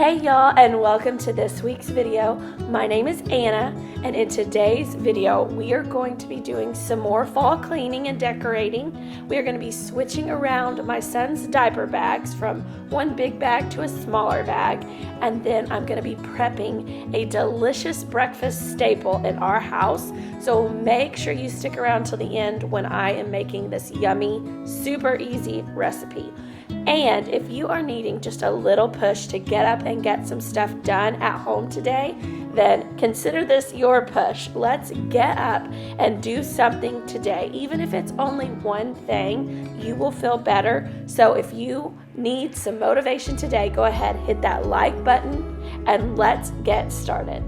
Hey y'all, and welcome to this week's video. My name is Anna, and in today's video we are going to be doing some more fall cleaning and decorating. We are going to be switching around my son's diaper bags from one big bag to a smaller bag, and then I'm going to be prepping a delicious breakfast staple in our house. So make sure you stick around till the end when I am making this yummy, super easy recipe. And if you are needing just a little push to get up and get some stuff done at home today, then consider this your push. Let's get up and do something today. Even if it's only one thing, you will feel better. So if you need some motivation today, go ahead, hit that like button, and let's get started.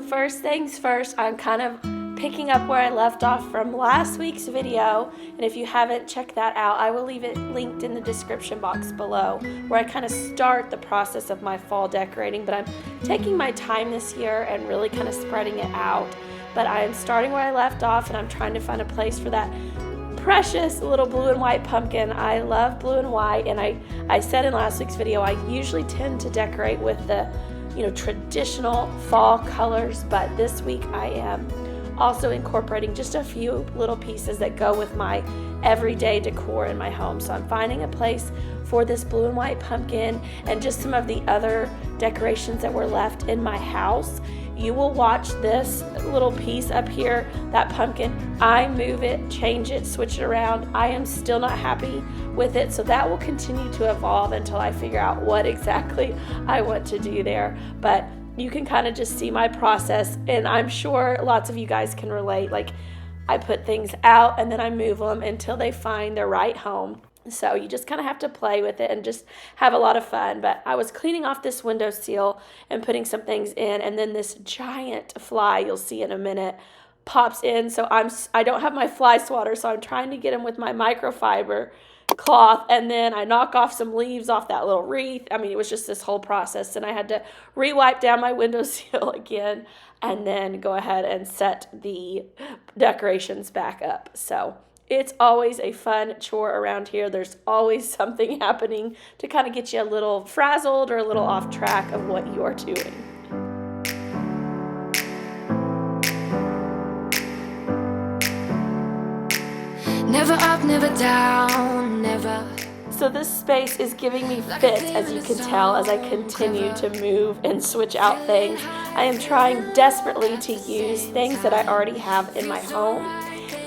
First things first, I'm kind of picking up where I left off from last week's video, and if you haven't checked that out, I will leave it linked in the description box below, where I kind of start the process of my fall decorating. But I'm taking my time this year and really kind of spreading it out. But I am starting where I left off, and I'm trying to find a place for that precious little blue and white pumpkin. I love blue and white, and I said in last week's video I usually tend to decorate with the traditional fall colors, but this week I am also incorporating just a few little pieces that go with my everyday decor in my home. So I'm finding a place for this blue and white pumpkin and just some of the other decorations that were left in my house. You will watch this little piece up here, that pumpkin. I move it, change it, switch it around. I am still not happy with it, so that will continue to evolve until I figure out what exactly I want to do there. But you can kind of just see my process, and I'm sure lots of you guys can relate. Like, I put things out and then I move them until they find their right home. So you just kind of have to play with it and just have a lot of fun. But I was cleaning off this windowsill and putting some things in, and then this giant fly, you'll see in a minute, pops in. So I don't have my fly swatter, so I'm trying to get him with my microfiber cloth, and then I knock off some leaves off that little wreath. I mean, it was just this whole process, and I had to re-wipe down my windowsill again and then go ahead and set the decorations back up. So it's always a fun chore around here. There's always something happening to kind of get you a little frazzled or a little off track of what you're doing. Never up, never down, never. So this space is giving me fits, as you can tell, as I continue to move and switch out things. I am trying desperately to use things that I already have in my home.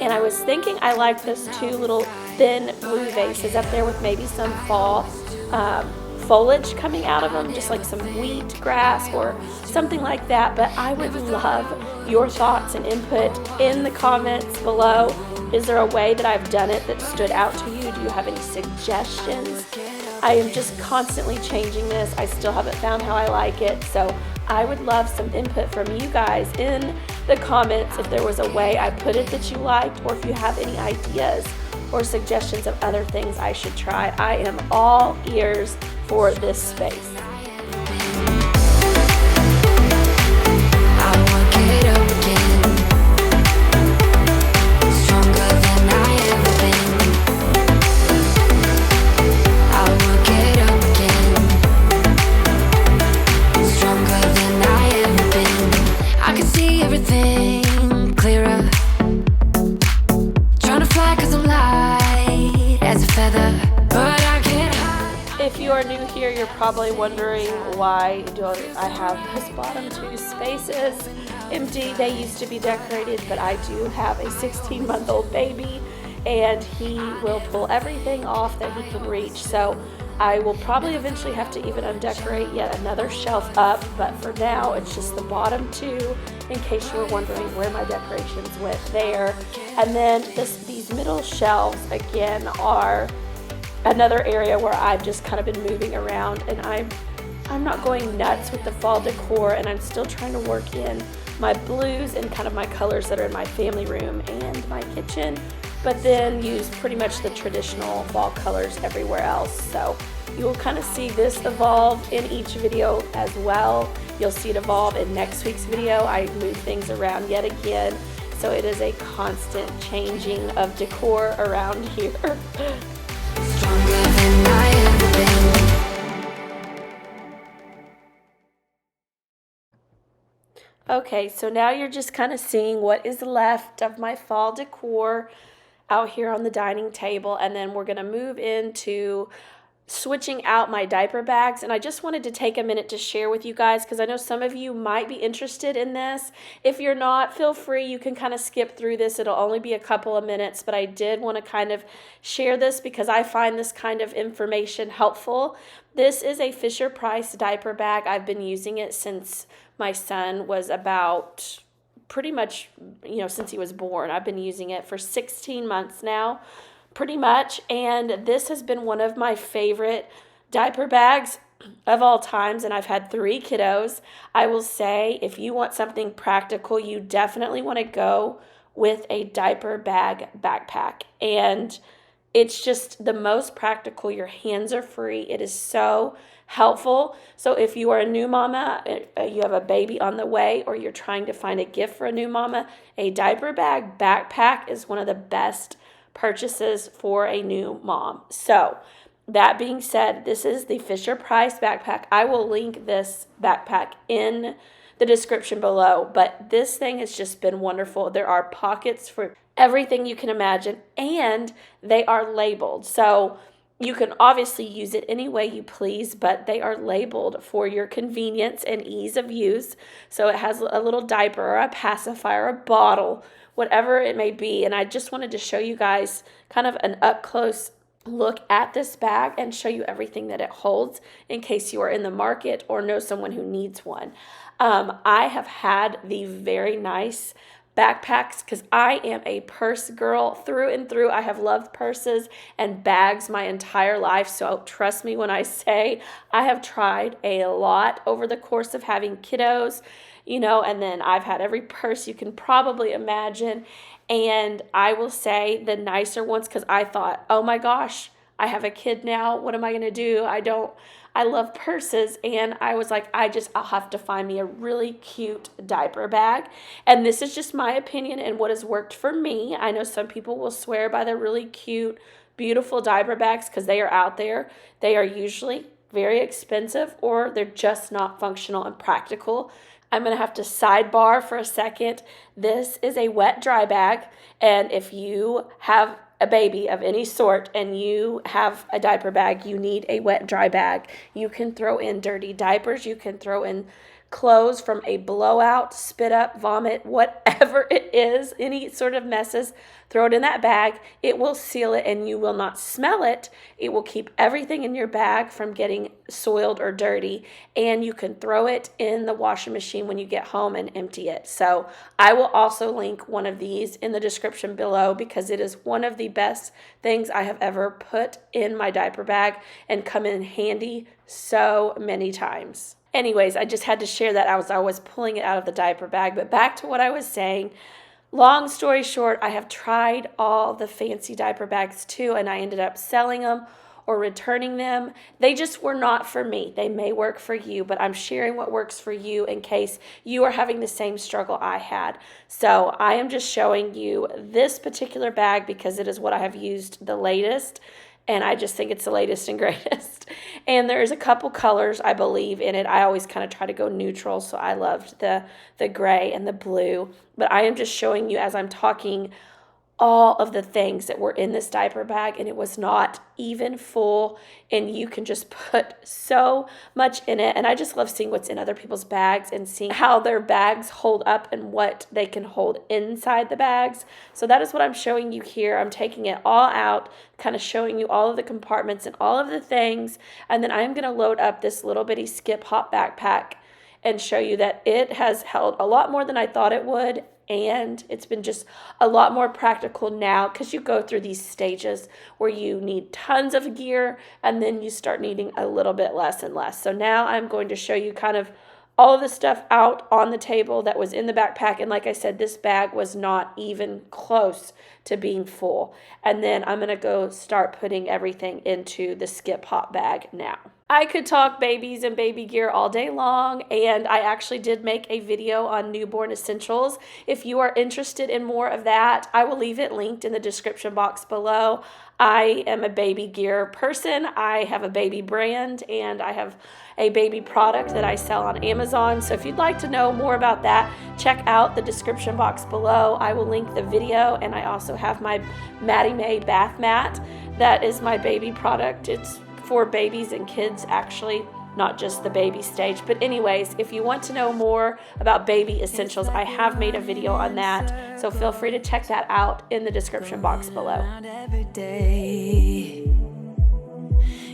And I was thinking I like those two little thin blue vases up there with maybe some fall foliage coming out of them, just like some wheat grass or something like that. But I would love your thoughts and input in the comments below. Is there a way that I've done it that stood out to you? Do you have any suggestions? I am just constantly changing this. I still haven't found how I like it. So I would love some input from you guys in the comments if there was a way I put it that you liked, or if you have any ideas or suggestions of other things I should try. I am all ears for this space. If you are new here, you're probably wondering why don't I have those bottom two spaces empty. They used to be decorated, but I do have a 16-month-old baby, and he will pull everything off that he can reach. So I will probably eventually have to even undecorate yet another shelf up, but for now it's just the bottom two, in case you were wondering where my decorations went there. And then these middle shelves again are another area where I've just kind of been moving around, and I'm not going nuts with the fall decor, and I'm still trying to work in my blues and kind of my colors that are in my family room and my kitchen, but then use pretty much the traditional fall colors everywhere else. So you will kind of see this evolve in each video as well. You'll see it evolve in next week's video. I move things around yet again, so it is a constant changing of decor around here. Stronger than I ever been. Okay, so now you're just kind of seeing what is left of my fall decor out here on the dining table, and then we're going to move into switching out my diaper bags. And I just wanted to take a minute to share with you guys, because I know some of you might be interested in this. If you're not, feel free, you can kind of skip through this. It'll only be a couple of minutes, but I did want to kind of share this because I find this kind of information helpful. This is a Fisher-Price diaper bag. I've been using it since my son was about pretty much, since he was born. I've been using it for 16 months now, pretty much, and this has been one of my favorite diaper bags of all times, and I've had 3 kiddos. I will say, if you want something practical, you definitely want to go with a diaper bag backpack, and it's just the most practical. Your hands are free. It is so helpful. So if you are a new mama, you have a baby on the way, or you're trying to find a gift for a new mama, a diaper bag backpack is one of the best purchases for a new mom. So that being said, this is the Fisher-Price backpack. I will link this backpack in the description below, but this thing has just been wonderful. There are pockets for everything you can imagine, and they are labeled. So you can obviously use it any way you please, but they are labeled for your convenience and ease of use. So it has a little diaper or a pacifier, a bottle, whatever it may be. And I just wanted to show you guys kind of an up-close look at this bag and show you everything that it holds in case you are in the market or know someone who needs one. I have had the very nice backpacks because I am a purse girl through and through. I have loved purses and bags my entire life, so trust me when I say I have tried a lot over the course of having kiddos, and then I've had every purse you can probably imagine. And I will say the nicer ones, because I thought, oh my gosh, I have a kid now. What am I going to do? I love purses, and I was like, I'll have to find me a really cute diaper bag. And this is just my opinion and what has worked for me. I know some people will swear by the really cute, beautiful diaper bags because they are out there. They are usually very expensive, or they're just not functional and practical. I'm going to have to sidebar for a second. This is a wet dry bag, and if you have a baby of any sort and you have a diaper bag, you need a wet dry bag. You can throw in dirty diapers, you can throw in clothes from a blowout, spit up, vomit, whatever it is, any sort of messes, throw it in that bag. It will seal it and you will not smell it. It will keep everything in your bag from getting soiled or dirty, and you can throw it in the washing machine when you get home and empty it. So I will also link one of these in the description below because it is one of the best things I have ever put in my diaper bag and come in handy so many times. Anyways, I just had to share that as I was pulling it out of the diaper bag. But back to what I was saying. Long story short, I have tried all the fancy diaper bags too, and I ended up selling them or returning them. They just were not for me. They may work for you, but I'm sharing what works for you in case you are having the same struggle I had. So I am just showing you this particular bag because it is what I have used the latest. And I just think it's the latest and greatest. And there's a couple colors, I believe, in it. I always kind of try to go neutral, so I loved the gray and the blue. But I am just showing you as I'm talking all of the things that were in this diaper bag, and it was not even full, and you can just put so much in it. And I just love seeing what's in other people's bags and seeing how their bags hold up and what they can hold inside the bags. So that is what I'm showing you here. I'm taking it all out, kind of showing you all of the compartments and all of the things, and then I'm going to load up this little bitty skip hop backpack and show you that it has held a lot more than I thought it would. And it's been just a lot more practical now, because you go through these stages where you need tons of gear and then you start needing a little bit less and less. So now I'm going to show you kind of all of the stuff out on the table that was in the backpack. And like I said, this bag was not even close to being full. And then I'm going to go start putting everything into the skip hop bag now. I could talk babies and baby gear all day long, and I actually did make a video on newborn essentials. If you are interested in more of that, I will leave it linked in the description box below. I am a baby gear person. I have a baby brand, and I have a baby product that I sell on Amazon. So if you'd like to know more about that, check out the description box below. I will link the video, and I also have my Maddie May bath mat. That is my baby product. It's for babies and kids, actually, not just the baby stage. But anyways, if you want to know more about baby essentials, I have made a video on that, so feel free to check that out in the description box below. Every day,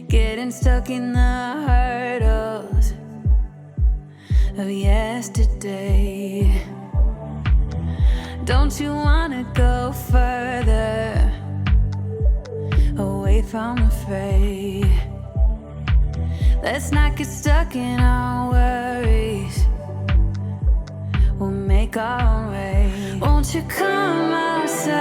getting stuck in the hurdles of yesterday. Don't you wanna go further away from the fray? Let's not get stuck in our worries. We'll make our own way. Won't you come outside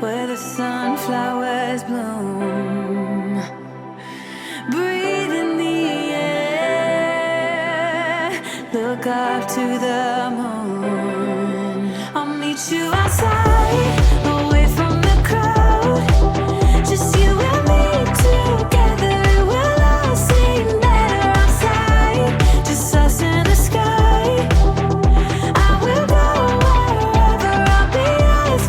where the sunflowers bloom? Breathe in the air. Look up to the moon. I'll meet you outside, away from the crowd. Just you and me together. We'll all sing better outside. Just us in the sky. I will go wherever. I'll be yours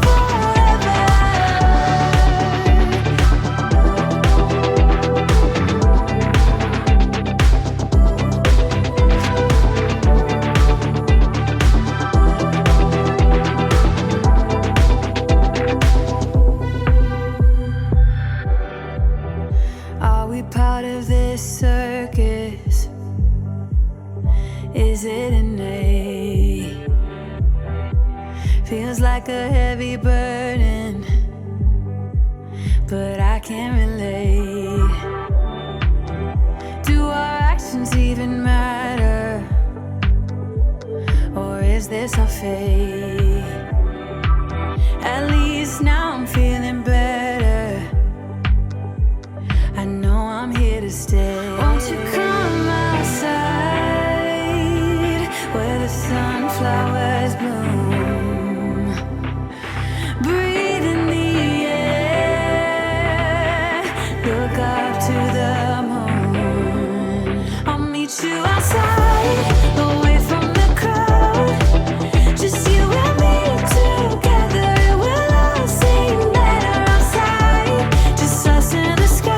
Are we part of this circus? Is it innate? Feels like a heavy burden, but I can't relate. Do our actions even matter? Or is this our fate? At least now I'm feeling better. I know I'm here to stay. Won't you come outside where the sunflowers bloom? Breathe in the air. Look up to the moon. I'll meet you outside, away from the crowd. Just you and me together. We'll all sing better outside. Just us in the sky.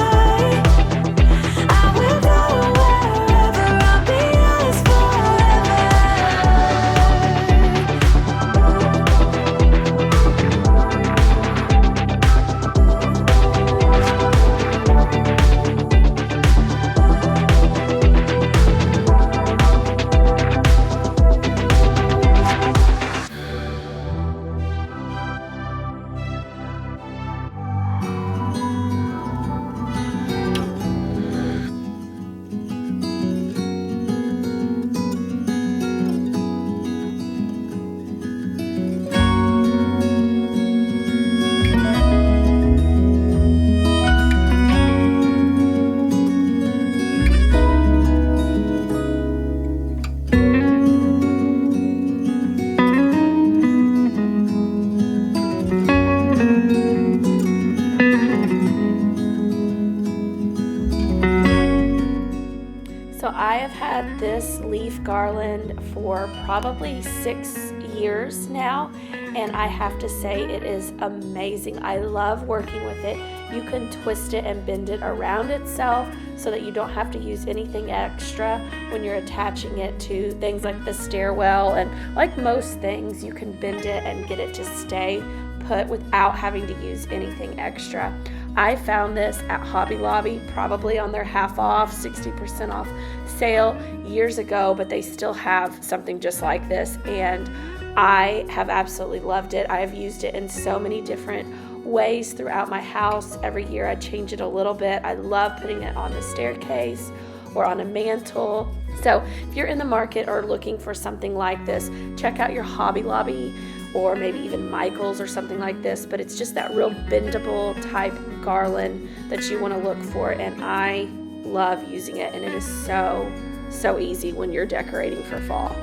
So I have had this leaf garland for probably 6 years now, and I have to say it is amazing. I love working with it. You can twist it and bend it around itself so that you don't have to use anything extra when you're attaching it to things like the stairwell, and like most things, you can bend it and get it to stay put without having to use anything extra. I found this at Hobby Lobby, probably on their half off, 60% off sale years ago, but they still have something just like this, and I have absolutely loved it. I have used it in so many different ways throughout my house. Every year I change it a little bit. I love putting it on the staircase or on a mantle. So if you're in the market or looking for something like this, check out your Hobby Lobby or maybe even Michael's or something like this, but it's just that real bendable type garland that you want to look for, and I love using it, and it is so easy when you're decorating for fall.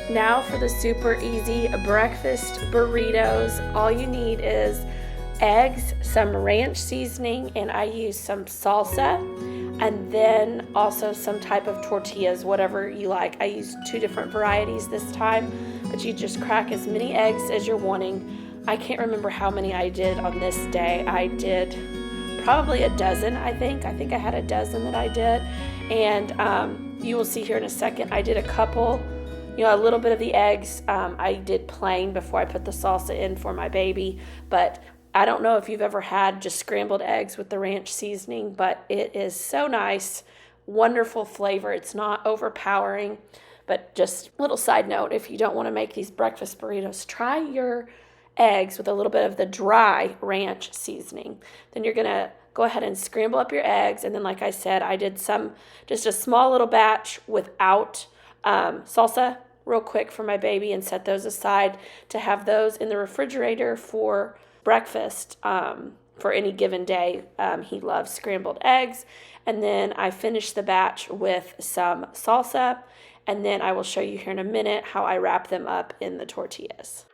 Now for the super easy breakfast burritos. All you need is eggs, some ranch seasoning, and I use some salsa, and then also some type of tortillas, whatever you like. I used 2 different varieties this time, but you just crack as many eggs as you're wanting. I can't remember how many I did on this day. I did probably a dozen, I think. I had a dozen that I did, and you will see here in a second, I did a couple, a little bit of the eggs. I did plain before I put the salsa in for my baby, but I don't know if you've ever had just scrambled eggs with the ranch seasoning, but it is so nice, wonderful flavor. It's not overpowering, but just a little side note, if you don't want to make these breakfast burritos, try your eggs with a little bit of the dry ranch seasoning. Then you're going to go ahead and scramble up your eggs, and then like I said, I did just a small little batch without salsa real quick for my baby and set those aside to have those in the refrigerator for breakfast for any given day. He loves scrambled eggs. And then I finished the batch with some salsa, and then I will show you here in a minute how I wrap them up in the tortillas.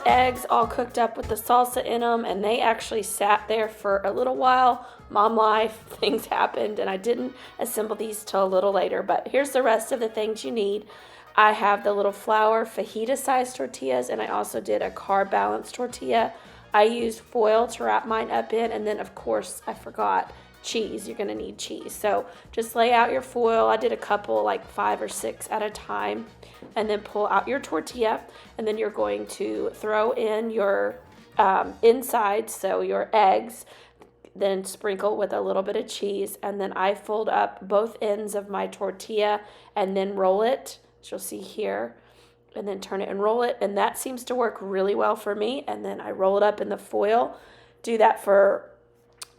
Eggs all cooked up with the salsa in them, and they actually sat there for a little while. Mom life, things happened, and I didn't assemble these till a little later, but here's the rest of the things you need. I have the little flour fajita sized tortillas, and I also did a carb balanced tortilla. I used foil to wrap mine up in, and then of course I forgot cheese. You're going to need cheese. So just lay out your foil. I did a couple, like 5 or 6 at a time, and then pull out your tortilla, and then you're going to throw in your inside, so your eggs, then sprinkle with a little bit of cheese, and then I fold up both ends of my tortilla and then roll it, which you'll see here, and then turn it and roll it, and that seems to work really well for me. And then I roll it up in the foil. Do that for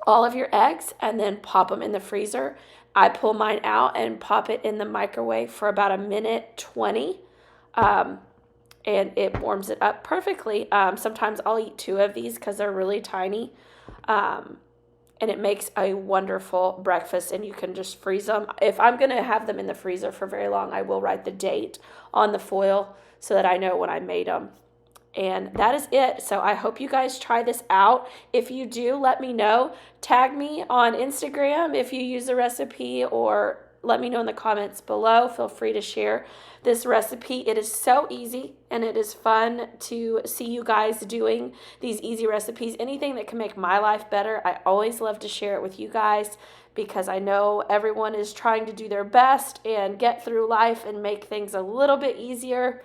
all of your eggs, and then pop them in the freezer. I pull mine out and pop it in the microwave for about 1:20 minutes, and it warms it up perfectly. Sometimes I'll eat 2 of these because they're really tiny, and it makes a wonderful breakfast, and you can just freeze them. If I'm going to have them in the freezer for very long, I will write the date on the foil so that I know when I made them. And that is it. So I hope you guys try this out. If you do, let me know. Tag me on Instagram if you use the recipe, or let me know in the comments below. Feel free to share this recipe. It is so easy, and it is fun to see you guys doing these easy recipes. Anything that can make my life better, I always love to share it with you guys, because I know everyone is trying to do their best and get through life and make things a little bit easier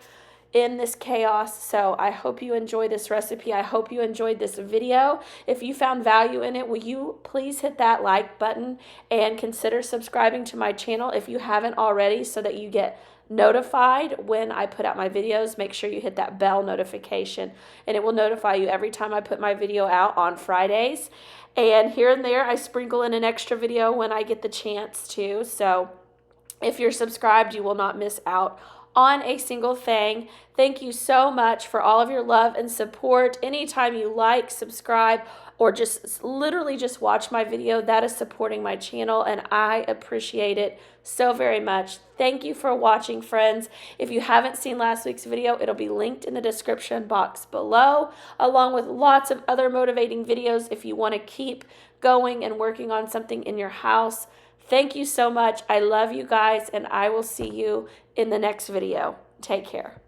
in this chaos. So I hope you enjoy this recipe. I hope you enjoyed this video. If you found value in it, will you please hit that like button and consider subscribing to my channel if you haven't already, so that you get notified when I put out my videos. Make sure you hit that bell notification, and it will notify you every time I put my video out on Fridays. And here and there, I sprinkle in an extra video when I get the chance to. So if you're subscribed, you will not miss out on a single thing. Thank you so much for all of your love and support. Anytime you like, subscribe, or just literally just watch my video, that is supporting my channel, and I appreciate it so very much. Thank you for watching, friends. If you haven't seen last week's video, it'll be linked in the description box below, along with lots of other motivating videos if you want to keep going and working on something in your house. Thank you so much. I love you guys, and I will see you in the next video. Take care.